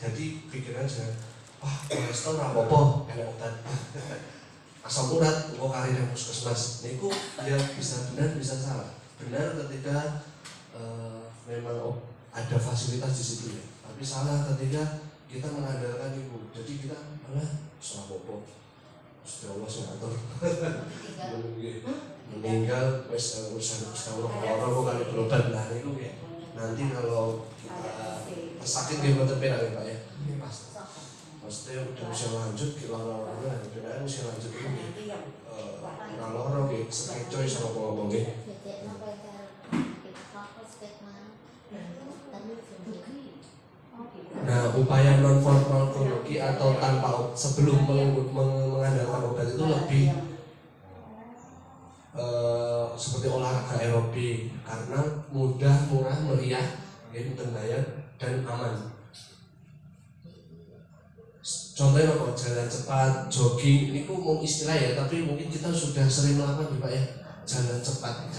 Jadi pikiran jangan, wah kolesterol apa-apa, enak obat. Asam urat, kok kari yang puskesmas. Niku ya bisa benar bisa salah. Benar ketika memang ada fasilitas di situ ya. Tapi salah ketika kita mengandalkan ibu. Jadi kita malah salah apa-apa. Sudah Allah ngatur. Meninggal wis urusan Allah kok kali berobat lah niku ya. Nanti kalau kita sakit dia mboten penak ya Pak ya. Maksudnya udah usia lanjut, loro-loro benar usia lanjut ini loro gitu, sekecoy sama ngomongnya. Nah, upaya non farmakologi atau tanpa sebelum mengandalkan obat itu lebih seperti olahraga aerobik karena mudah, murah, meriah, bayar dan aman. Contohnya apa? Jalan cepat, jogging, ini mau istilah ya, tapi mungkin kita sudah sering melakukan Pak ya. Jalan cepat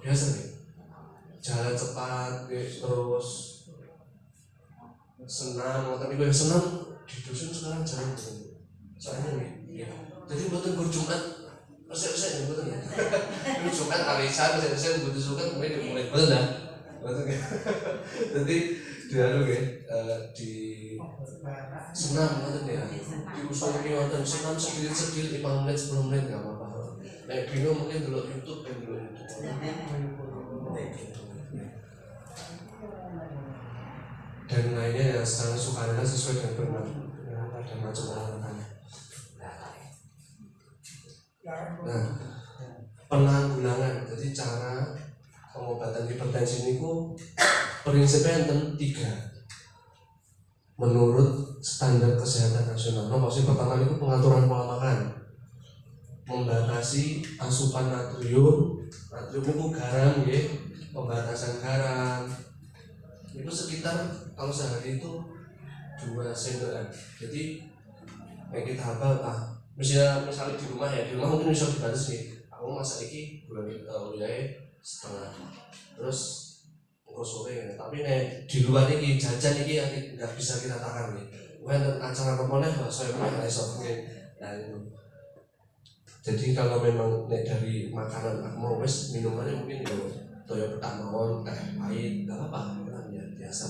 biasa nih. Jalan cepat, terus senam, tapi gue senam di dusun sekarang jarang tuh. Soalnya nih, jadi buatan Jumat, resep-resep yang buatan ya. Jumat arisan, resep buatan suka kemudian dimulai buatan dah. Jadi di senam ngoten ya. Diusul ki wonten senam sedikit 5 menit 10 menit enggak apa-apa. Nek bingung mungkin delok YouTube kan delok YouTube. Dan lainnya ya secara sukarela sesuai dengan bermacam dan macam olahraganya. Nah, penanggulangan jadi cara pengobatan hipertensi niku prinsipnya enten 3. Menurut standar kesehatan nasional, maksudnya pertama itu pengaturan pola makan, membatasi asupan natrium itu garam, ya, pembatasan garam, itu sekitar kalau sehari itu 2 sendokan. Jadi kayak kita hafal, misalnya di rumah mungkin bisa dibatasi. Aku masak iki bulan setengah, terus sore, tapi di luar ini jajan ini nggak bisa kita takar nih. Mungkin acara kemana saya mulai esok nah itu. Jadi kalau memang dari makanan mau wes minumannya mungkin itu toyo petak mawon, teh pahit, nggak apa-apa, kan ya biasa.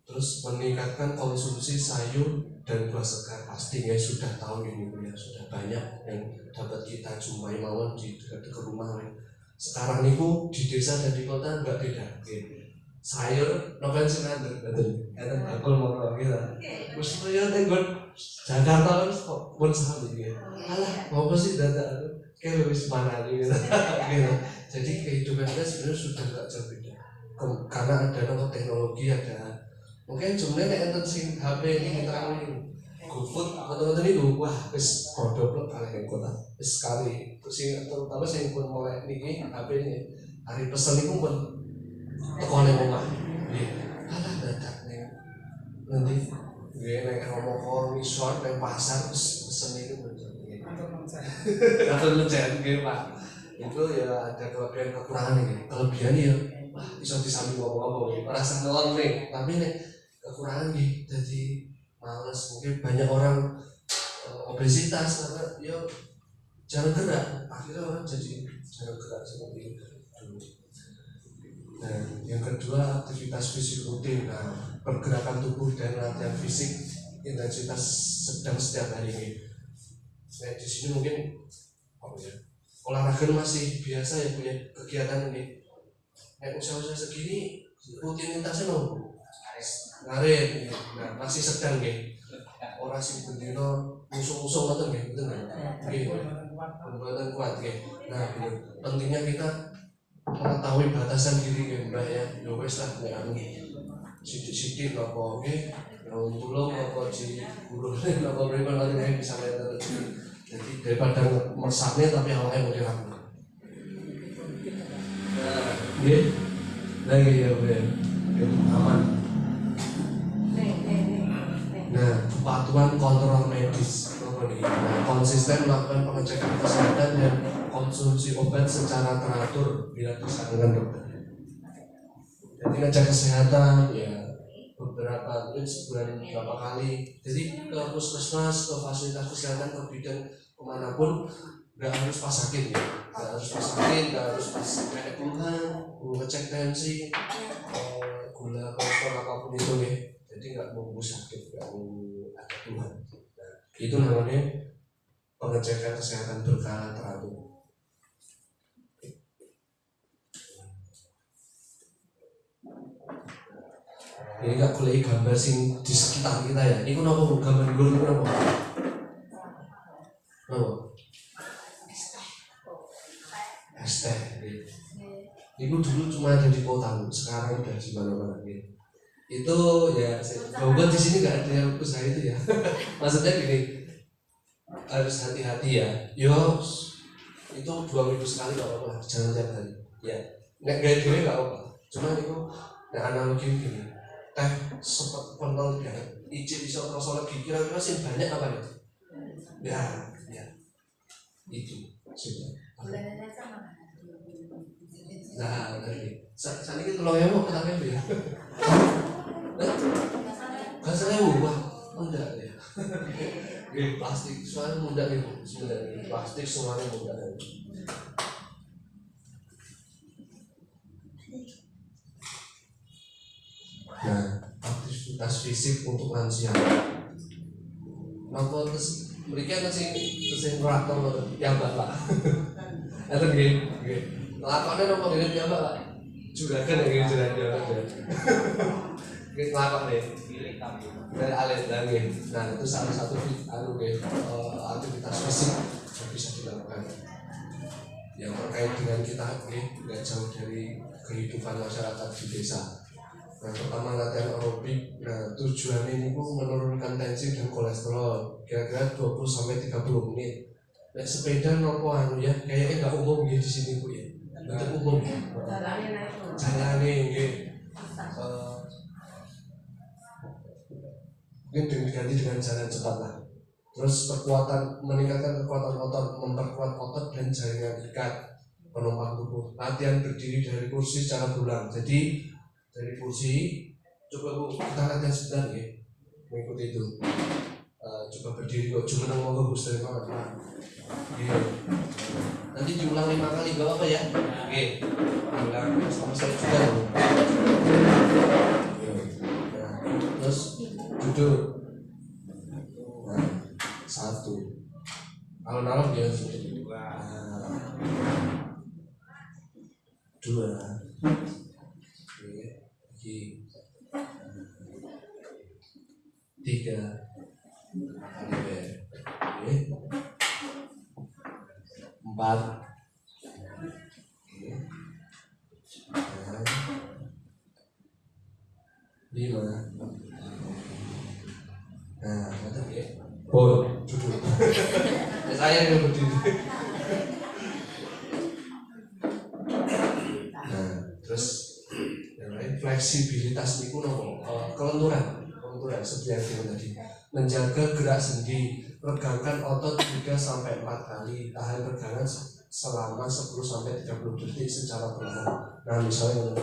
Terus meningkatkan konsumsi sayur dan buah segar, pastinya sudah tahu ini ya, sudah banyak yang dapat kita jumpai mawon di dekat rumah. Sekarang niku di desa dan di kota nggak beda. Sayur, novel sinandar, betul. Enten bakul mau gitu. Mesti ya tenggon Jakarta kan pun sama gitu. Alah, mau apa sih data? Kayak lebih semangat gitu. Jadi kehidupan kita sebenarnya sudah nggak jauh beda. Karena ada teknologi, ada mungkin jumlahnya enten sing HP ini terang ini. GoFood atau itu wah wis produk paling yang kota wis sekali sing terutama sing pun mulai niki HP ini hari pesen itu pun tekan yang omah alah dadak ning nanti gue nek ngomong misor nang pasar wis pesen itu atau menjadi nggih Pak itu ya ada kelebihan kekurangan ini kelebihan ya wah bisa disambung ngomong-ngomong ora seneng nih tapi nek kekurangan nggih jadi males, mungkin banyak orang obesitas karena ya jarang gerak, akhirnya orang jadi jarang gerak seperti itu dulu. Dan yang kedua aktivitas fisik rutin, pergerakan tubuh dan latihan fisik intensitas sedang setiap hari ini. Nah di sini mungkin olahraga masih biasa ya punya kegiatan ini. Usia-usia segini rutinitasnya mau ngarit, nah masih sedang nggih. Ora sing bendino musuh-musuh ngoten nggih, betul nggih? Nggih. Pembuatan kuat nggih. Nah, pentingnya kita mengetahui batasan diri nggih, Mbak ya. Ya wis lah nek anu sithik-sithik napa nggih, tulung apa di guru napa pripun nanti bisa lihat jadi daripada mesaknya tapi awalnya mau diramu. Nggih. Nah, iya ya. Aman. Nah, kepatuhan kontrol medis, konsisten melakukan pengecekan kesehatan dan konsumsi obat secara teratur bila disarankan dokter. Jadi ngecek kesehatan ya beberapa mungkin sebulan berapa kali. Jadi ke puskesmas, ke fasilitas kesehatan, ke bidan kemanapun nggak harus pas sakit ya, nggak harus pas sakit, nggak harus pas kayak keluhan, ngecek tensi, gula, kolesterol apapun itu ya. Jadi nggak nunggu sakit, nggak nunggu ada keluhan. Nah, itu namanya pengecekan kesehatan berkala teratur. Ini gak boleh gambar sing di sekitar kita ya. Ini kenapa gambar dulu itu kenapa? Kenapa? Hashtag. Ini dulu cuma ada di kota, sekarang udah di mana-mana. Itu ya, buat di sini nggak ada yang usaha itu ya. Maksudnya gini, harus hati-hati ya. Yo, itu 2 minggu sekali nggak apa-apa, jangan tiap hari. Ya, nggak gaya diri nggak apa-apa. Cuma itu, analogi gini. Teh sempat pentol ya, ijin bisa terasa lagi kira-kira sih banyak apa ya? Ya, itu sudah. Nah, tadi saat ini kalau yang mau kita ya, nggak saya ubah, enggak ya. Plastik soalnya mudah nih, sebenarnya plastik semuanya mudah. Nah, aktivitas fisik untuk lansia. Nopo terus mereka ngasih ngeraktor ya mbak. Atau gini, lakonnya nopo gini ya mbak. Juragan yang gini juragan. Gini lakon deh. Dari alit lagi. Nah itu salah satu aktivitas fisik yang bisa dilakukan. Yang terkait dengan kita nggak jauh dari kehidupan masyarakat di desa. Nah, pertama latihan aerobik. Nah, tujuannya ini menurunkan tensi dan kolesterol kira-kira 20-30 menit. Nah, sepeda nopo ya, kayaknya nggak umum ya di sini Bu ya. Betul umum. Jalannya nggih. Mungkin diganti dengan jalan cepat lah. Terus meningkatkan kekuatan otot, memperkuat otot dan jaringan ikat penopang tubuh. Latihan berdiri dari kursi secara berulang. Jadi dari kursi, coba Bu, kita latihan sebentar ya, mengikuti itu. Coba berdiri kok, cuma nang mau bagus dari mana? Gitu. Nanti diulang 5 kali, gak apa-apa ya? Oke, diulang sama saya juga. Nah, terus duduk. Nah, 1. Alon-alon dia sudah 2. Oke. 3. Oke. 4. Oke. 5. Nah, betul ya. Duduk. Saya yang berdiri. Nah, terus yang lain fleksibilitas itu kelenturan seperti yang kita tadi. Menjaga gerak sendi, regangkan otot 3-4 kali, tahan regangan selama 10-30 detik secara perlahan. Nah, misalnya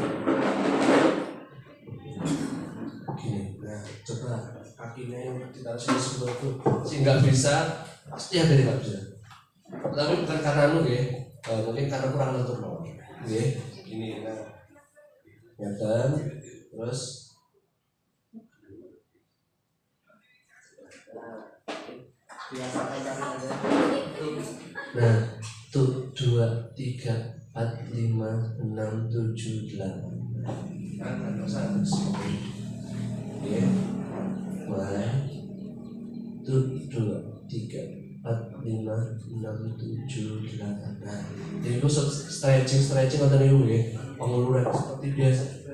gini. Nah, coba kakinya yang ditaruh sebelah itu, sih nggak bisa, pasti ada yang nggak bisa. Tapi bukan karena ya, mungkin karena kurang lentur loh. Gini, nah, nyatan, terus. Nah, 2, 3, 4, 5, 6, 7, 8. Kan ada 1. Ya, mulai. 2, 3, 4, 5, 6, 7, 8. Nah, jadi itu stretching atau niru ya, penguluran seperti biasa.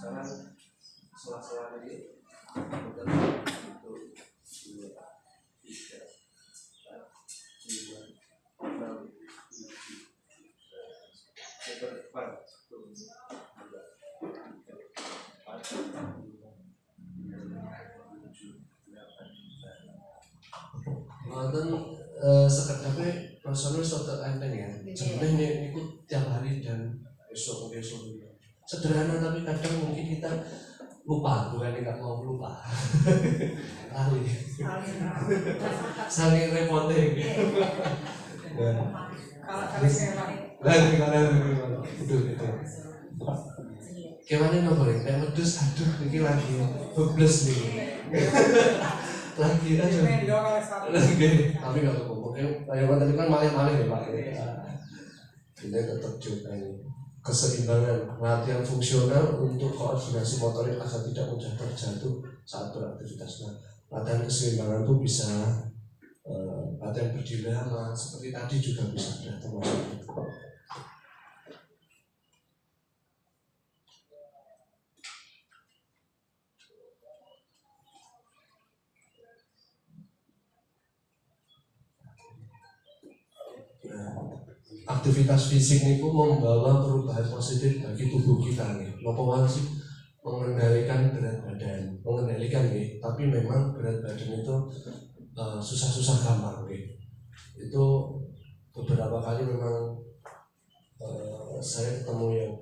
sekarang sela-sela ini untuk 1, 2, 3, 4, 5, 6, 7, 8, Wonten sekedapnya rasanya suatu enteng ya. Sebenarnya ini tiap hari dan esok. Sederhana tapi kadang mungkin kita lupa, bukan tidak mau lupa. Lali. Saling repotnya. Itu. Gimana nopo nih? Medus, aduh, ini lagi bebles nih. Lagi aja. Tapi nggak apa-apa. Kayak tadi kan malih-malih ya Pak. Ini tetap juga ini keseimbangan latihan fungsional untuk koordinasi motorik agar tidak mudah terjatuh saat beraktivitas. Nah, latihan keseimbangan itu bisa latihan berdiri lama seperti tadi juga bisa termasuk itu. Aktivitas fisik itu membawa perubahan positif bagi tubuh kita nih. Nopo sih mengendalikan berat badan, nih. Tapi memang berat badan itu susah-susah gampang nih. Itu beberapa kali memang saya ketemu yang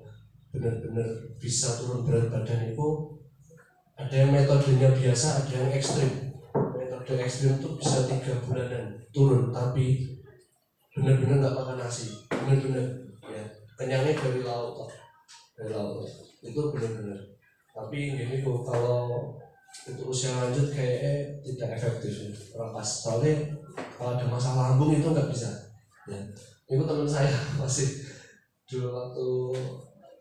benar-benar bisa turun berat badan itu ada yang metodenya biasa, ada yang ekstrim. Metode ekstrim itu bisa 3 bulanan turun, tapi benar-benar nggak makan nasi, benar-benar ya kenyangnya dari lauk itu benar-benar. Tapi ini kalau itu usia lanjut kayaknya tidak efektif ya, pas soalnya kalau ada masalah lambung itu nggak bisa ya. Itu teman saya masih dulu waktu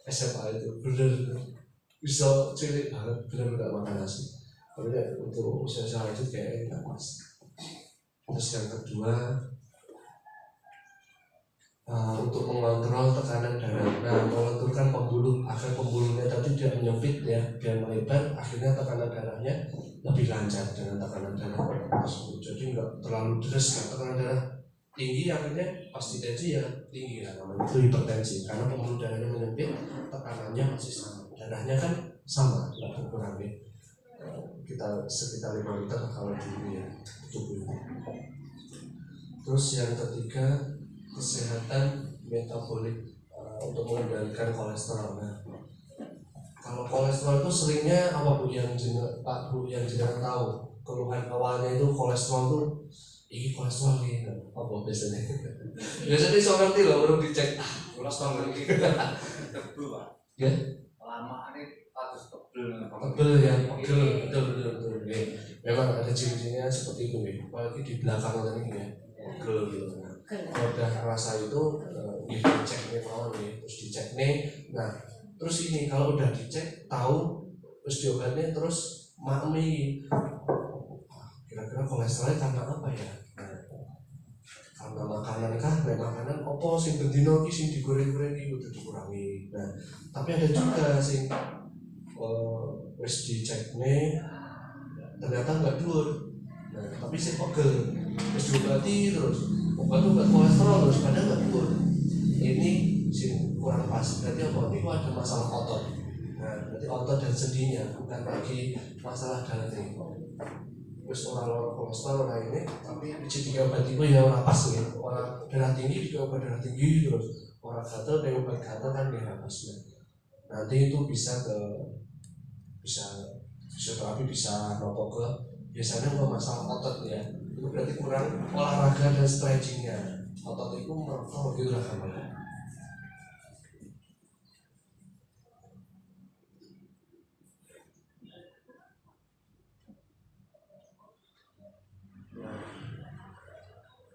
SMA itu benar-benar bisa cilik banget, benar-benar nggak makan nasi. Tapi untuk usia lanjut kayaknya nggak pas. Terus yang kedua, untuk mengontrol tekanan darah. Nah, mengaturkan pembuluh agar pembuluhnya tadi tidak menyempit ya, biar melebar, akhirnya tekanan darahnya lebih lancar dengan tekanan darah tersebut. Jadi nggak terlalu deres, tekanan darah tinggi akhirnya pasti jadi ya tinggi ya, namanya itu hipertensi karena pembuluh darahnya menyempit, tekanannya masih sama, darahnya kan sama, nggak berkurang ya. Kita sekitar 5 liter kalau dulu ya tubuh. Terus yang ketiga, kesehatan metabolik untuk mengendalikan kolesterol. Nah, kalau kolesterol itu seringnya apa Bu yang Pak Bu yang jangan tahu keluhan awalnya itu kolesterol tuh ini kolesterol ini apa biasanya? Biasanya seorang ngerti loh baru dicek kolesterol ini tebel Pak. Ya. Lama ini harus tebel ya, betul. Memang ada ciri-cirinya seperti itu ya. Apalagi di belakang tadi ya, pegel gitu. Kalau udah rasa itu dicek nih mau nih, terus dicek nih. Nah, terus ini kalau udah dicek tahu terus diobatnya terus makmi. Kira-kira kolesterolnya karena apa ya? Nah, karena makanan kah? Makanan opo sing bendino ki sing digoreng-goreng iki kudu dikurangi. Nah, tapi ada juga sing wis dicek nih ternyata nggak dhuwur. Nah, tapi sing pegel wis diobati terus obat kolesterol terus padahal nggak dhuwur. Ini sing kurang pas. Berarti apa? Ini ada masalah otot. Nah, berarti otot dan sendinya bukan lagi masalah darah tinggi. Terus orang kolesterol ini, tapi biji obat itu ya orang pas ya. Orang darah tinggi juga obat darah tinggi terus. Orang gatal dengan obat gatal kan dia pas. Nanti itu bisa fisioterapi bisa nopo ke biasanya kalau masalah otot ya. Itu berarti kurang olahraga dan stretchingnya. Otot itu merokok gitu lah kamarnya.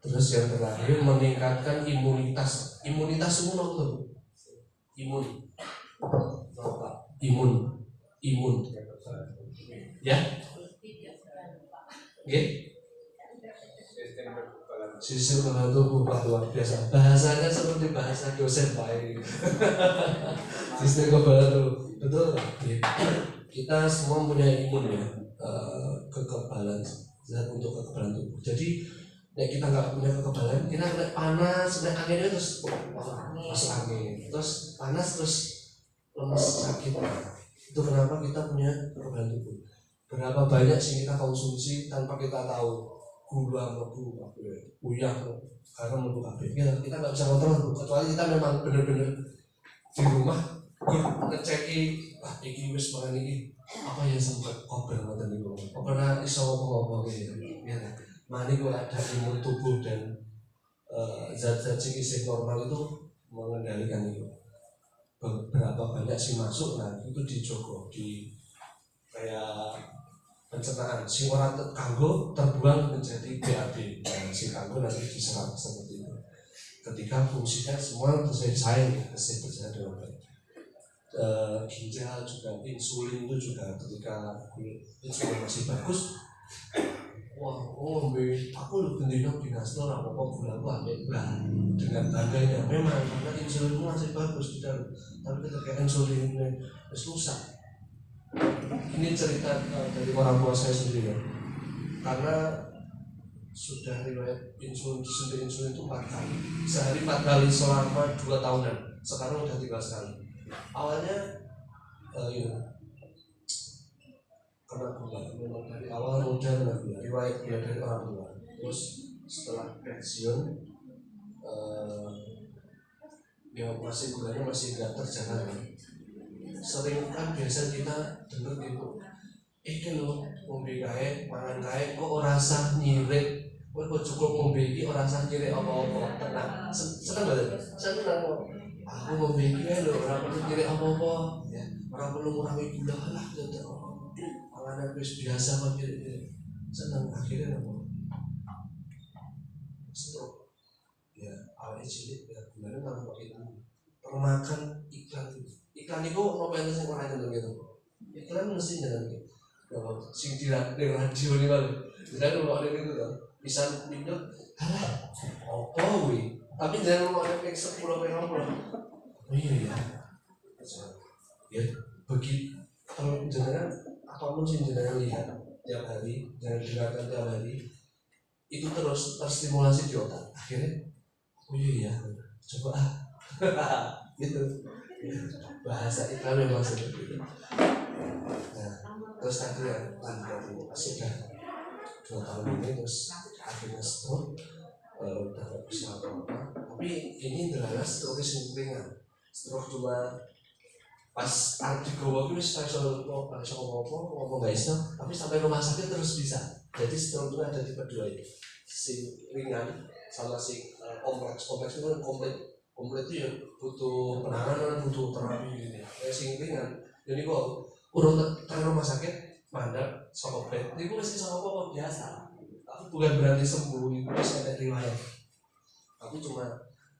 Terus yang terakhir meningkatkan imunitas. Imunitas imun apa tuh? Imun. Ya? Okay. Sistem kekebalan tubuh luar biasa. Bahasanya seperti bahasa dosen Pak. Sistem kekebalan tubuh betul. kita semua punya imun ya, kekebalan zat untuk kekebalan tubuh. Jadi kita nggak punya kekebalan, kita kena panas, kena angin terus masuk angin, terus panas terus lemes sakit. Itu kenapa kita punya kekebalan tubuh. Berapa banyak sih kita konsumsi tanpa kita tahu, gula mlebu kabeh, uyah garam mlebu kabeh. Kita nggak bisa kontrol, kecuali kita memang benar-benar di rumah ngeceki iki wis mangan iki apa ya sampai kober ngoten niku. Ora iso ngomong ya. Mari kok ada imun tubuh dan zat-zat sing normal itu mengendalikan itu. Berapa banyak sih masuk, nah itu dijogo di kayak pencernaan. Si orang kanggo terbuang menjadi BAB, dan si kanggo nanti diserap seperti itu. Ketika fungsinya semua selesai dengan baik. Ginjal juga, insulin itu juga ketika insulin masih bagus, wah, aku lu bendino dinasno apa gula aku ambil dengan bangganya memang karena insulinmu masih bagus di dalam, tapi ketika insulin ini susah. Ini cerita dari orang tua saya sendiri ya, karena sudah riwayat disuntik insulin itu 4 kali, sehari 4 kali selama 2 tahunan, sekarang udah 3 kali. Awalnya kena gula, memang dari awal muda kena gula, riwayat gula dari orang tua. Terus setelah pensiun, ya masih gulanya masih nggak terjaga. Sering kan biasa kita dengar gitu, iki lho ngombe kae, mangan kae kok ora usah nyirik. Kowe kok cukup ngombe iki ora usah nyirik apa-apa. Tenang. Seneng banget. Seneng kok. Aku ngombe iki lho ora perlu nyirik apa-apa, ya. Ora perlu ngurangi gula lah gitu. Panganan wis biasa kok nyirik. Seneng akhirnya apa? Stroke. Ya, awalnya cilik ya gulanya tambah itu. Termakan iklan itu. Iklan itu apa yang sing ora nyeneng gitu. Iklan mesti nyeneng gitu. Kalau sing di radio ini kan, tidak ada itu kan, bisa pindah, halah, apa wi? Tapi jangan mau ada kayak 10 orang. Iya ya, ya begitu. Kalau jangan apapun sih jangan lihat tiap hari, jangan dengarkan tiap hari, itu terus terstimulasi di otak. Akhirnya, oh iya ya, coba gitu. Bahasa iklan memang seperti itu. Nah, terus tadi ya sudah 2 tahun ini terus akhirnya stroke, udah gak bisa apa-apa. Tapi ini adalah stroke yang ringan. Stroke cuma pas di gowo itu saya ngomong gak bisa, tapi sampai rumah sakit terus bisa. Jadi stroke itu ada tipe 2 ya, si ringan sama si kompleks. Kompleks itu kan komplit itu ya butuh penanganan, butuh terapi gitu ya. Kayak sing ringan, jadi kok urut rumah sakit mandek sama bed, itu masih sama apa biasa. Tapi bukan berarti sembuh, itu masih ada riwayat. Tapi cuma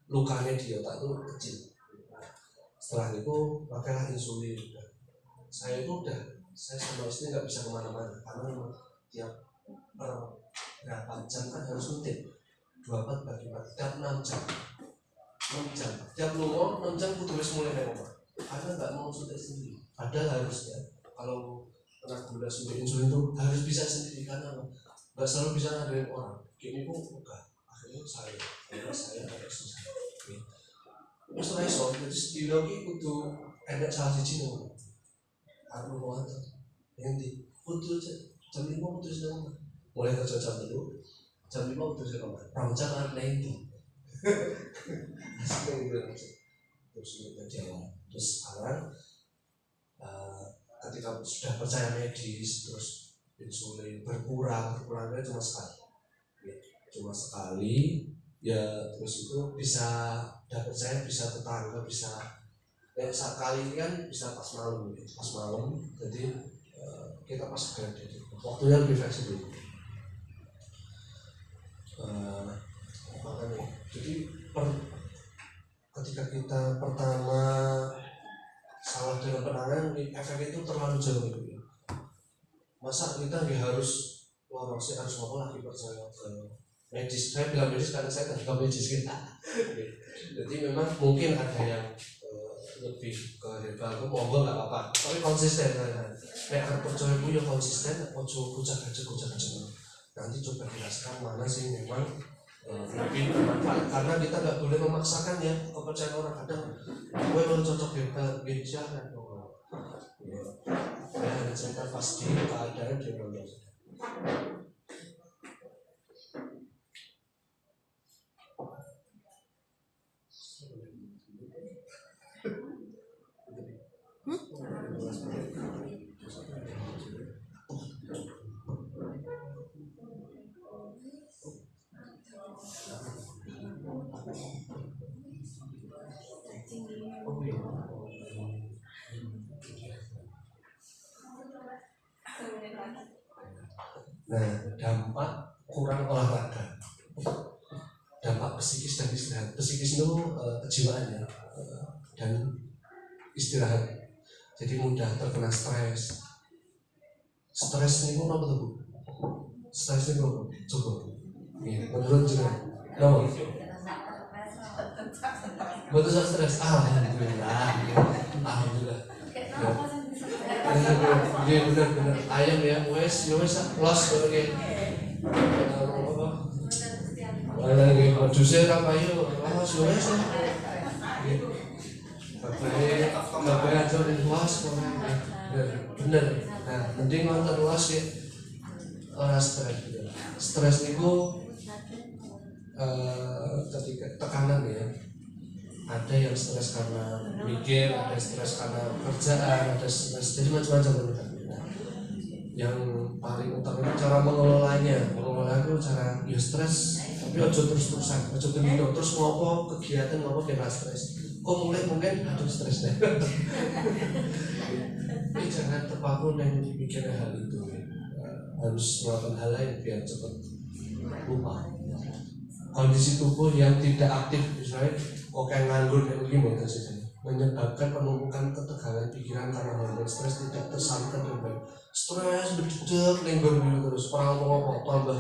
lukanya di otak itu kecil. Setelah itu pakailah insulin. Saya sama istri nggak bisa kemana-mana karena tiap berapa jam kan harus suntik 24 bagi 4, tiap 6 jam. 6 jam, tiap lumur 6 jam kudu wis mulai nang omah. Karena nggak mau suntik sendiri. Padahal harusnya kalau kena gula suntik insulin itu harus bisa sendiri, karena nggak selalu bisa ngadain orang. Gini pun enggak. Akhirnya saya agak susah. Terus iso, jadi sedilo ki kudu enak salah siji nang. Aku mau antar. Nanti kudu jam 5 kudu wis nang. Mulai kerja jam 3, jam 5 kudu wis nang. Rambut kan nanti. Asli gitu. Terus jalan. Terus sekarang ketika sudah percaya medis, terus insulin berkurangnya cuma sekali ya, terus itu bisa dapat saya bisa tetangga bisa sekali kan bisa pas malam jadi kita pas jadi waktunya lebih fleksibel. Makanya jadi ketika kita pertama salah dengan penanganan, efek itu terlalu jauh gitu ya. Masa kita nggak harus sih harus ngomong lagi percaya ke medis. Saya bilang medis karena saya kan juga medis kita. Jadi memang mungkin ada yang lebih ke herbal, itu monggo nggak apa-apa, tapi konsisten kan. nek arep percaya ku ya konsisten, ojo kucak-kacak. Nanti coba dirasakan mana sih memang lebih bermanfaat, karena kita nggak boleh memaksakan ya kepercayaan orang. Kadang gue mau cocok bicara ya ada cerita pasti keadaan dia ngomong. Nah, dampak kurang olahraga, dampak psikis dan istirahat. Psikis itu kejiwaan ya, dan istirahat. Jadi mudah terkena stres. Stres ini apa tuh Bu? Stres ini apa? Coba. Menurut jenengan, apa? Betul stres. Alhamdulillah. Iya benar. Ayam ya, wes los kayak. Lagi produser apa yuk? Los wes. Bapak ajarin los bener. Nah, mending nonton los ya. Orang stres itu ketika tekanan ya. Ada yang stres karena mikir, ada stres karena kerjaan, ada stres, jadi macam-macam. Yang paling utama cara mengelolanya itu cara ya stres, tapi ojo terus-terusan, ojo terus ngopo kegiatan ngopo kena stres. Kok mungkin ada stresnya. Tapi jangan terpaku dan mikirnya hal itu. Harus melakukan hal lain biar cepat lupa. Kondisi tubuh yang tidak aktif misalnya nganggur dan gimana sih, menyebabkan penumpukan ketegangan pikiran karena hormon stres tidak tersalurkan dengan baik. Stres berdedek lenggur terus orang ngomong tambah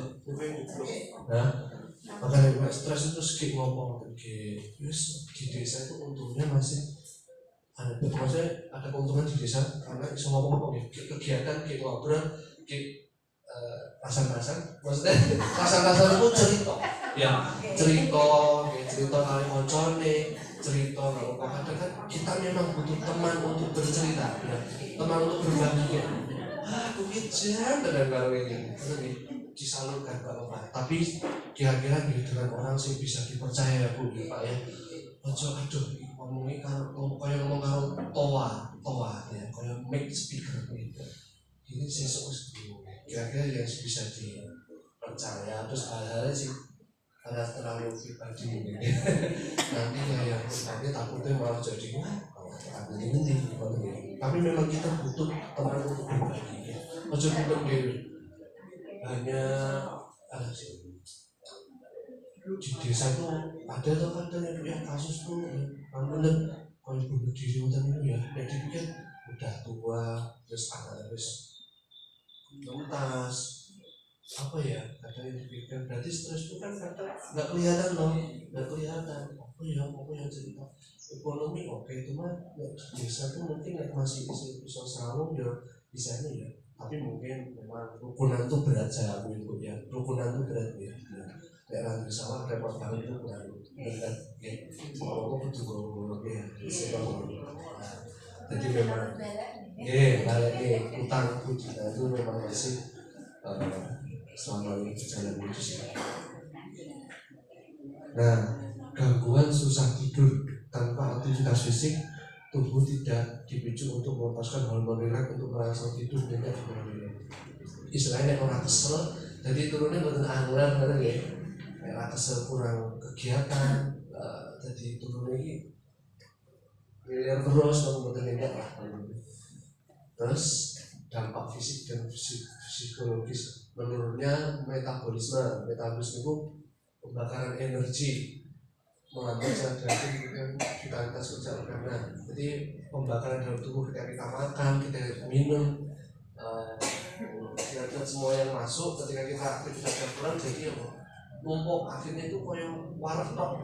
nah makanya stres itu skip ngomong yes, di desa itu untungnya masih ada, maksudnya ada keuntungan di desa karena bisa ngomong kegiatan kayak ngobrol kayak rasan-rasan, maksudnya rasan-rasan itu cerita ya, cerita kali koncone, cerita kalau kadang kan kita memang butuh teman untuk bercerita ya, teman untuk berbagi ya. Aku hijau dan kalau ini disalurkan Pak, tapi kira-kira dengan orang sih bisa dipercaya ya Bu ya Pak ya. Aduh ngomongin kalau kayak ngomong kalau toa ya, kayak mic speaker gitu. Ini sesuatu kira-kira yang bisa dipercaya. Terus hal-hal sih karena terlalu pribadi ini nanti yang nanti takutnya malah jadi nanti. Tapi memang kita butuh teman untuk berbagi ya. Ojo hanya ada sih di desa itu ada tuh kadang yang kasus tuh bener kalau bunuh diri itu ya dipikir udah tua terus anak terus tuntas apa ya kadang dipikir berarti stres itu kan kadang nggak kelihatan apa ya cerita ekonomi oke itu mah desa tuh mungkin masih bisa selalu ya bisanya ya, tapi mungkin memang rukunan tuh berat saya akui itu ya, rukunan tuh berat ya daerah sawah repot banget itu kurang berat ya kalau aku juga ya jadi memang balik utang kita itu memang masih selama ini berjalan itu sih. Nah, gangguan susah tidur tanpa aktivitas fisik, tubuh tidak dipicu untuk melepaskan hormon rileks untuk merangsang tidur dengan hormon. Istilahnya orang kesel, jadi turunnya bukan angler bener ya. Orang kesel kurang kegiatan, jadi turunnya ini miliar terus kalau bukan enggak lah. Terus dampak fisik dan psikologis. Menurunnya metabolisme itu pembakaran energi, melambat jantung vitalitas kerja organ. Jadi pembakaran dalam tubuh ketika kita makan, kita minum, semua yang masuk ketika kita aktivitas kurang jadi numpuk akhirnya itu kayak wartok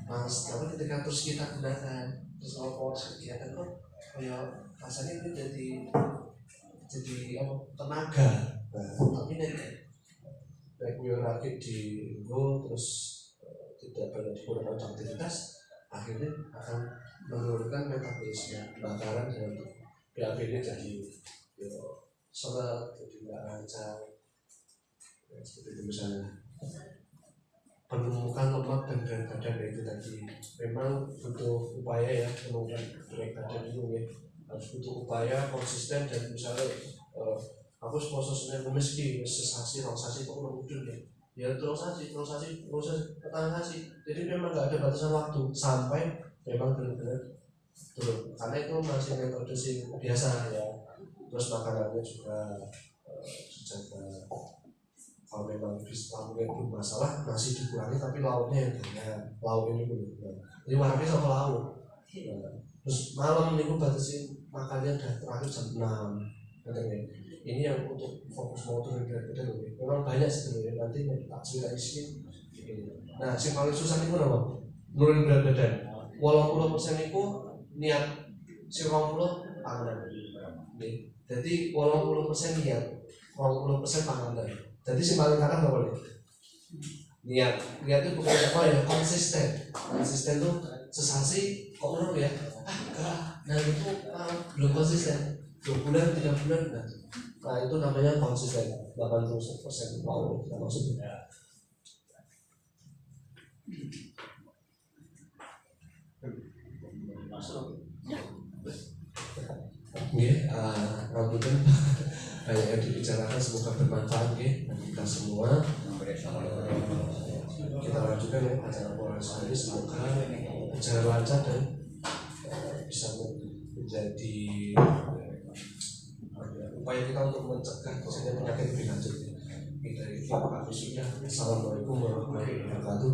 tapi ketika terus kita gunakan terus ngopos kegiatan kok kayak rasanya ini jadi apa tenaga. Nah, tapi nek rakit di go terus tidak banyak digunakan untuk aktivitas, akhirnya akan menurunkan metabolisme bakaran dan BAB ini jadi seret, jadi nggak lancar, ya, seperti itu misalnya. Penumpukan lemak dan berat badan itu tadi memang butuh upaya ya, menurunkan berat badan itu ya harus butuh upaya konsisten. Dan misalnya aku poso Senin Kamis ki sesasi rong sasi kok mudun ya terus sasi petang sasi. Jadi memang nggak ada batasan waktu sampai memang benar-benar turun, karena itu masih metode sih biasa ya. Terus makanannya juga dijaga. Kalau memang mungkin belum masalah masih dikurangi, tapi lauknya yang banyak, lauk ini belum. Jadi warnanya sama lauk. Nah, terus malam minggu batasi makannya udah terakhir jam 6 katanya. Ini yang untuk fokus mau turun berat badan loh. Memang banyak sebenarnya, nanti tak cerita isi. Nah, yang paling susah itu apa? Nurunin berat badan. 80% itu niat, 20% panganan. Jadi 80% niat, 20% panganan. Jadi si paling kanan apa nih? Niat itu bukan apa ya, konsisten tuh sesasi kok menurut ya, nah itu belum konsisten 2 bulan 3 bulan, nah itu namanya konsisten 80%. Wow, maksudnya rambutnya banyak yang dibicarakan, semoga bermanfaat bagi kita semua. Kita lanjutkan ya acara polarisasi ini, semoga berjalan lancar dan bisa menjadi upaya kita untuk mencegah terjadinya penyakit lebih lanjut. Kita itu sudah. Assalamualaikum warahmatullahi wabarakatuh.